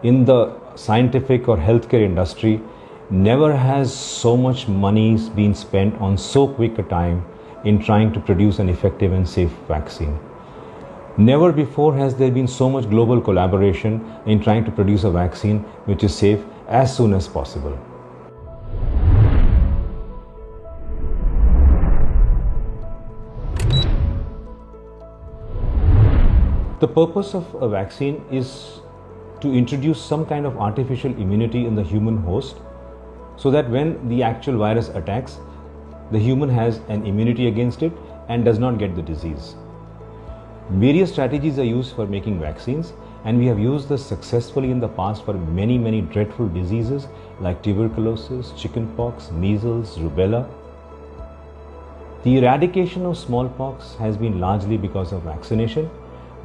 in the scientific or healthcare industry, never has so much money been spent on so quick a time in trying to produce an effective and safe vaccine. Never before has there been so much global collaboration in trying to produce a vaccine which is safe as soon as possible. The purpose of a vaccine is to introduce some kind of artificial immunity in the human host so that when the actual virus attacks, the human has an immunity against it and does not get the disease. Various strategies are used for making vaccines, and we have used this successfully in the past for many dreadful diseases like tuberculosis, chickenpox, measles, rubella. The eradication of smallpox has been largely because of vaccination.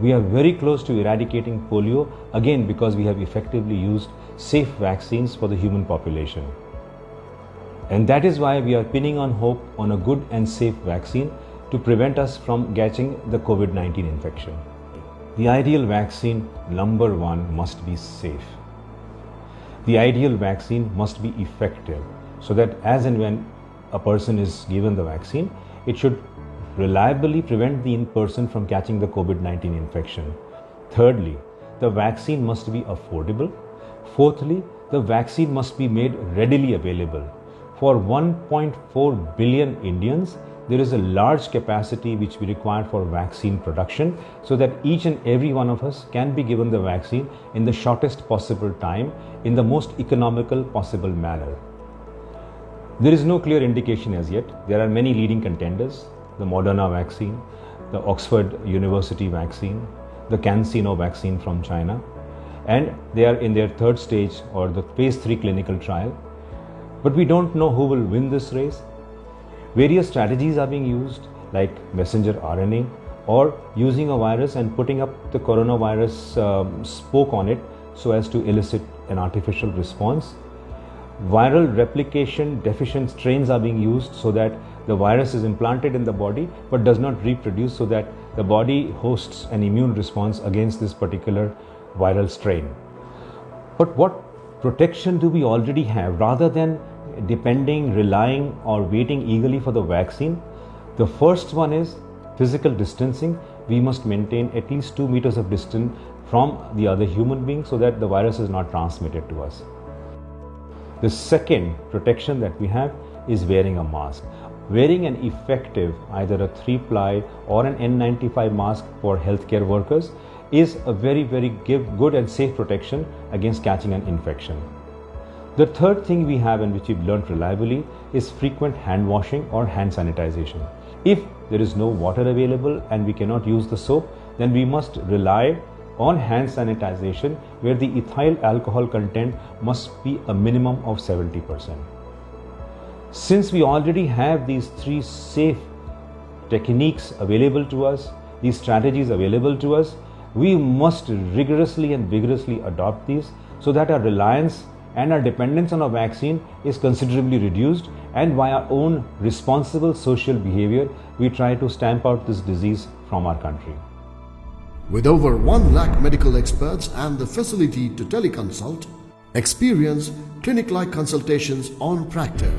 We are very close to eradicating polio, again because we have effectively used safe vaccines for the human population. And that is why we are pinning on hope on a good and safe vaccine to prevent us from catching the COVID-19 infection. The ideal vaccine, number one, must be safe. The ideal vaccine must be effective so that as and when a person is given the vaccine, it should reliably prevent the person from catching the COVID-19 infection. Thirdly, the vaccine must be affordable. Fourthly, the vaccine must be made readily available. For 1.4 billion Indians, there is a large capacity which we require for vaccine production so that each and every one of us can be given the vaccine in the shortest possible time in the most economical possible manner. There is no clear indication as yet. There are many leading contenders: the Moderna vaccine, the Oxford University vaccine, the CanSino vaccine from China, and they are in their third stage or the phase 3 clinical trial. But we don't know who will win this race. Various strategies are being used like messenger RNA or using a virus and putting up the coronavirus spoke on it so as to elicit an artificial response. Viral replication deficient strains are being used so that the virus is implanted in the body but does not reproduce so that the body hosts an immune response against this particular viral strain. But what protection do we already have? Rather than relying or waiting eagerly for the vaccine, the first one is physical distancing. We must maintain at least 2 meters of distance from the other human being so that the virus is not transmitted to us. The second protection that we have is wearing a mask. Wearing an effective either a 3-ply or an N95 mask for healthcare workers is a very good and safe protection against catching an infection. The third thing we have and which we've learned reliably is frequent hand washing or hand sanitization. If there is no water available and we cannot use the soap, then we must rely on hand sanitization where the ethyl alcohol content must be a minimum of 70%. Since we already have these 3 safe techniques available to us, these strategies available to us, we must rigorously and vigorously adopt these so that our reliance and our dependence on a vaccine is considerably reduced, and by our own responsible social behavior, we try to stamp out this disease from our country. With over 1 lakh medical experts and the facility to teleconsult, experience clinic-like consultations on Practor.